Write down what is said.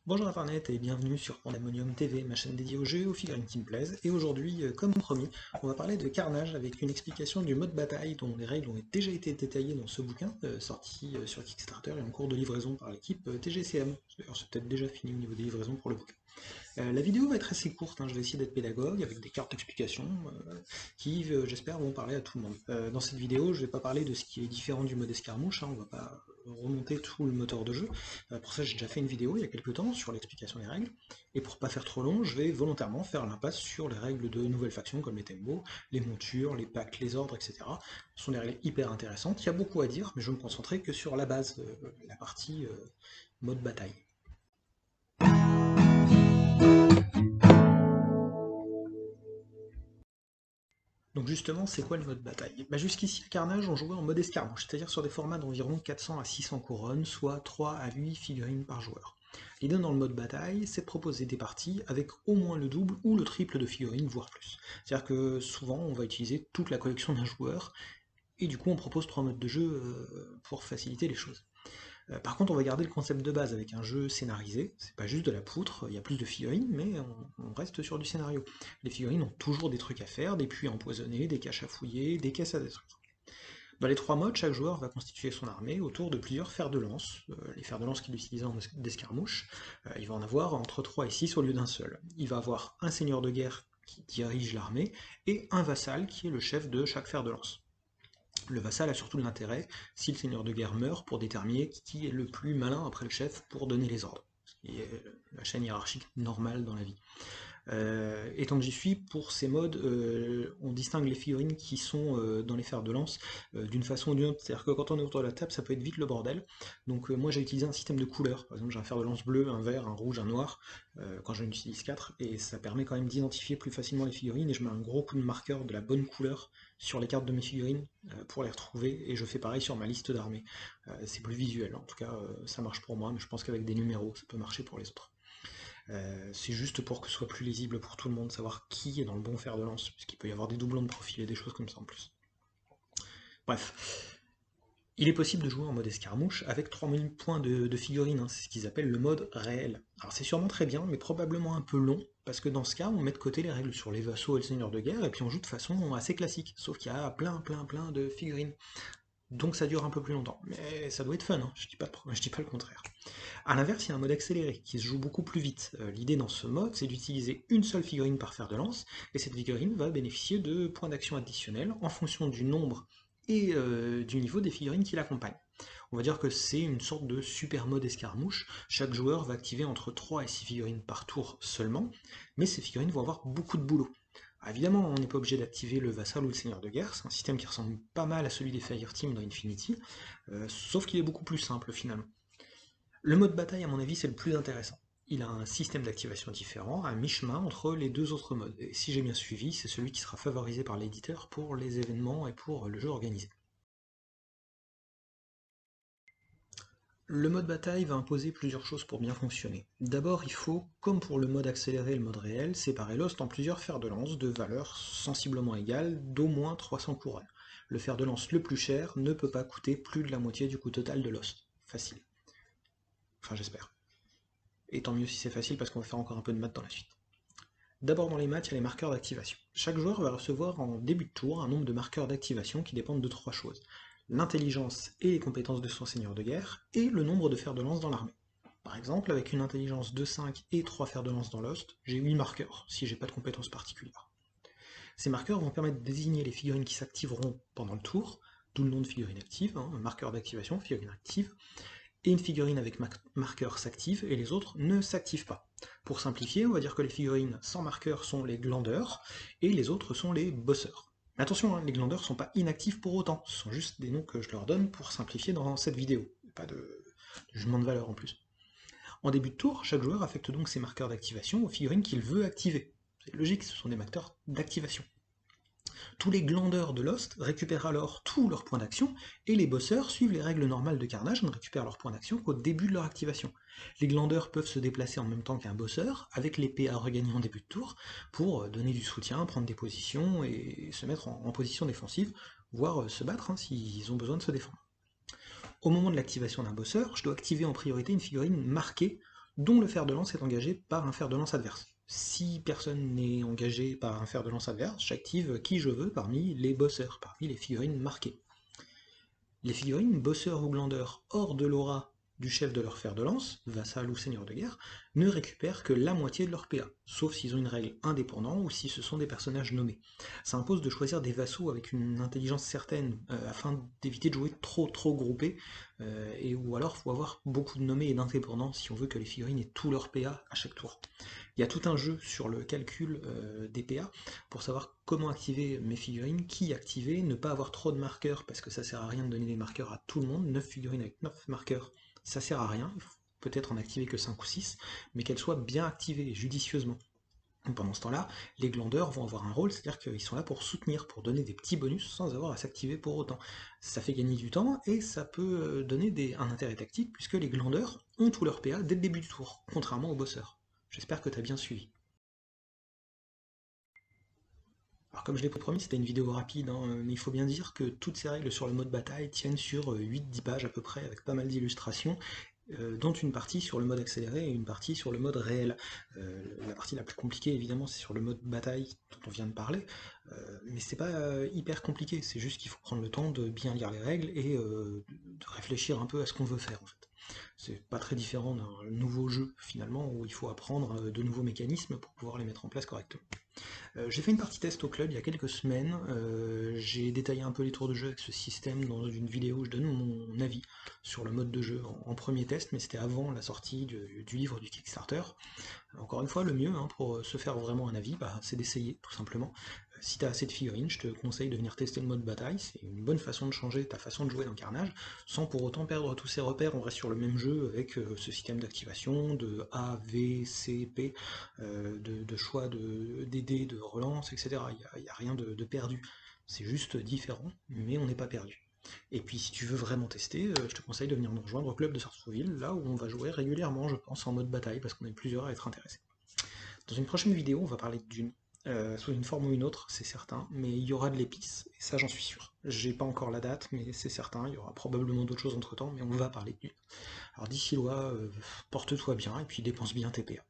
Bonjour Internet et bienvenue sur Pandemonium TV, ma chaîne dédiée aux jeux et aux figurines qui me plaisent. Et aujourd'hui, comme promis, on va parler de Carnage avec une explication du mode bataille dont les règles ont déjà été détaillées dans ce bouquin, sorti sur Kickstarter et en cours de livraison par l'équipe TGCM. D'ailleurs, c'est peut-être déjà fini au niveau des livraisons pour le bouquin. La vidéo va être assez courte, hein, je vais essayer d'être pédagogue avec des cartes d'explication qui, j'espère, vont parler à tout le monde. Dans cette vidéo, je ne vais pas parler de ce qui est différent du mode escarmouche, hein, on ne va pas remonter tout le moteur de jeu. Pour ça, j'ai déjà fait une vidéo il y a quelques temps sur l'explication des règles, et pour pas faire trop long, je vais volontairement faire l'impasse sur les règles de nouvelles factions comme les Tembo, les montures, les packs, les ordres, etc. Ce sont des règles hyper intéressantes, il y a beaucoup à dire, mais je vais me concentrer que sur la base, la partie mode bataille. Donc justement, c'est quoi le mode bataille? Jusqu'ici, à Carnage, on jouait en mode escarmouche, c'est-à-dire sur des formats d'environ 400 à 600 couronnes, soit 3 à 8 figurines par joueur. L'idée dans le mode bataille, c'est de proposer des parties avec au moins le double ou le triple de figurines, voire plus. C'est-à-dire que souvent, on va utiliser toute la collection d'un joueur, et du coup, on propose 3 modes de jeu pour faciliter les choses. Par contre, on va garder le concept de base avec un jeu scénarisé, c'est pas juste de la poutre, il y a plus de figurines, mais on reste sur du scénario. Les figurines ont toujours des trucs à faire, des puits à empoisonner, des caches à fouiller, des caisses à détruire. Dans les 3 modes, chaque joueur va constituer son armée autour de plusieurs fers de lance, les fers de lance qu'il utilise en escarmouche. Il va en avoir entre 3 et 6 au lieu d'un seul. Il va avoir un seigneur de guerre qui dirige l'armée, et un vassal qui est le chef de chaque fer de lance. Le vassal a surtout de l'intérêt, si le seigneur de guerre meurt, pour déterminer qui est le plus malin après le chef pour donner les ordres, ce qui est la chaîne hiérarchique normale dans la vie. Et tant que j'y suis, pour ces modes, on distingue les figurines qui sont dans les fers de lance d'une façon ou d'une autre. C'est-à-dire que quand on est autour de la table, ça peut être vite le bordel. Donc moi j'ai utilisé un système de couleurs. Par exemple, j'ai un fer de lance bleu, un vert, un rouge, un noir, quand j'en utilise 4, et ça permet quand même d'identifier plus facilement les figurines, et je mets un gros coup de marqueur de la bonne couleur sur les cartes de mes figurines pour les retrouver, et je fais pareil sur ma liste d'armées. C'est plus visuel, en tout cas ça marche pour moi, mais je pense qu'avec des numéros, ça peut marcher pour les autres. C'est juste pour que ce soit plus lisible pour tout le monde, savoir qui est dans le bon fer de lance, puisqu'il peut y avoir des doublons de profil et des choses comme ça en plus. Bref, il est possible de jouer en mode escarmouche avec 3000 points de figurines, hein, c'est ce qu'ils appellent le mode réel. Alors c'est sûrement très bien, mais probablement un peu long, parce que dans ce cas, on met de côté les règles sur les vassaux et le seigneur de guerre, et puis on joue de façon assez classique, sauf qu'il y a plein de figurines. Donc ça dure un peu plus longtemps, mais ça doit être fun, hein, je dis pas le contraire. A l'inverse, il y a un mode accéléré qui se joue beaucoup plus vite. L'idée dans ce mode, c'est d'utiliser une seule figurine par fer de lance, et cette figurine va bénéficier de points d'action additionnels en fonction du nombre et du niveau des figurines qui l'accompagnent. On va dire que c'est une sorte de super mode escarmouche. Chaque joueur va activer entre 3 et 6 figurines par tour seulement, mais ces figurines vont avoir beaucoup de boulot. Alors évidemment, on n'est pas obligé d'activer le vassal ou le seigneur de guerre, c'est un système qui ressemble pas mal à celui des Fireteam dans Infinity, sauf qu'il est beaucoup plus simple finalement. Le mode bataille, à mon avis, c'est le plus intéressant. Il a un système d'activation différent, à mi-chemin entre les deux autres modes. Et si j'ai bien suivi, c'est celui qui sera favorisé par l'éditeur pour les événements et pour le jeu organisé. Le mode bataille va imposer plusieurs choses pour bien fonctionner. D'abord, il faut, comme pour le mode accéléré et le mode réel, séparer l'ost en plusieurs fers de lance de valeur sensiblement égale d'au moins 300 couronnes. Le fer de lance le plus cher ne peut pas coûter plus de la moitié du coût total de l'ost. Facile. Enfin, j'espère. Et tant mieux si c'est facile parce qu'on va faire encore un peu de maths dans la suite. D'abord dans les maths, il y a les marqueurs d'activation. Chaque joueur va recevoir en début de tour un nombre de marqueurs d'activation qui dépendent de 3 choses. L'intelligence et les compétences de son seigneur de guerre, et le nombre de fers de lance dans l'armée. Par exemple, avec une intelligence de 5 et 3 fers de lance dans l'host, j'ai 8 marqueurs, si j'ai pas de compétences particulières. Ces marqueurs vont permettre de désigner les figurines qui s'activeront pendant le tour, d'où le nom de figurine active, hein, marqueur d'activation, figurine active, et une figurine avec marqueur s'active et les autres ne s'activent pas. Pour simplifier, on va dire que les figurines sans marqueur sont les glandeurs et les autres sont les bosseurs. Mais attention, hein, les glandeurs ne sont pas inactifs pour autant, ce sont juste des noms que je leur donne pour simplifier dans cette vidéo, pas de jugement de valeur en plus. En début de tour, chaque joueur affecte donc ses marqueurs d'activation aux figurines qu'il veut activer. C'est logique, ce sont des marqueurs d'activation. Tous les glandeurs de Lost récupèrent alors tous leurs points d'action, et les bosseurs suivent les règles normales de Carnage, ne récupèrent leurs points d'action qu'au début de leur activation. Les glandeurs peuvent se déplacer en même temps qu'un bosseur, avec l'épée à regagner en début de tour, pour donner du soutien, prendre des positions, et se mettre en position défensive, voire se battre hein, s'ils ont besoin de se défendre. Au moment de l'activation d'un bosseur, je dois activer en priorité une figurine marquée dont le fer de lance est engagé par un fer de lance adverse. Si personne n'est engagé par un fer de lance adverse, j'active qui je veux parmi les bosseurs, parmi les figurines marquées. Les figurines bosseurs ou glandeurs hors de l'aura du chef de leur fer de lance, vassal ou seigneur de guerre, ne récupèrent que la moitié de leur PA, sauf s'ils ont une règle indépendante ou si ce sont des personnages nommés. Ça impose de choisir des vassaux avec une intelligence certaine, afin d'éviter de jouer trop groupés, ou alors il faut avoir beaucoup de nommés et d'indépendants si on veut que les figurines aient tout leur PA à chaque tour. Il y a tout un jeu sur le calcul des PA pour savoir comment activer mes figurines, qui activer, ne pas avoir trop de marqueurs parce que ça sert à rien de donner des marqueurs à tout le monde. 9 figurines avec 9 marqueurs, ça sert à rien, il faut peut-être en activer que 5 ou 6, mais qu'elles soient bien activées judicieusement. Pendant ce temps-là, les glandeurs vont avoir un rôle, c'est-à-dire qu'ils sont là pour soutenir, pour donner des petits bonus sans avoir à s'activer pour autant. Ça fait gagner du temps et ça peut donner un intérêt tactique puisque les glandeurs ont tout leur PA dès le début du tour, contrairement aux bosseurs. J'espère que tu as bien suivi. Alors comme je l'ai promis, c'était une vidéo rapide, hein, mais il faut bien dire que toutes ces règles sur le mode bataille tiennent sur 8-10 pages à peu près, avec pas mal d'illustrations, dont une partie sur le mode accéléré et une partie sur le mode réel. La partie la plus compliquée, évidemment, c'est sur le mode bataille dont on vient de parler, mais c'est pas hyper compliqué, c'est juste qu'il faut prendre le temps de bien lire les règles et de réfléchir un peu à ce qu'on veut faire, en fait. C'est pas très différent d'un nouveau jeu, finalement, où il faut apprendre de nouveaux mécanismes pour pouvoir les mettre en place correctement. J'ai fait une partie test au club il y a quelques semaines, j'ai détaillé un peu les tours de jeu avec ce système dans une vidéo où je donne mon avis sur le mode de jeu en premier test, mais c'était avant la sortie du livre du Kickstarter. Encore une fois, le mieux pour se faire vraiment un avis, c'est d'essayer, tout simplement. Si t'as assez de figurines, je te conseille de venir tester le mode bataille, c'est une bonne façon de changer ta façon de jouer dans Carnage, sans pour autant perdre tous ses repères, on reste sur le même jeu avec ce système d'activation, de A, V, C, P, de choix des dés, de relance, etc. Il n'y a rien de perdu. C'est juste différent, mais on n'est pas perdu. Et puis si tu veux vraiment tester, je te conseille de venir nous rejoindre au club de Sartrouville, là où on va jouer régulièrement, je pense, en mode bataille, parce qu'on est plusieurs à être intéressés. Dans une prochaine vidéo, on va parler de Dune, sous une forme ou une autre, c'est certain, mais il y aura de l'épice, et ça j'en suis sûr. J'ai pas encore la date, mais c'est certain, il y aura probablement d'autres choses entre temps, mais on va parler de Dune. Alors d'ici là, porte-toi bien, et puis dépense bien tes PA.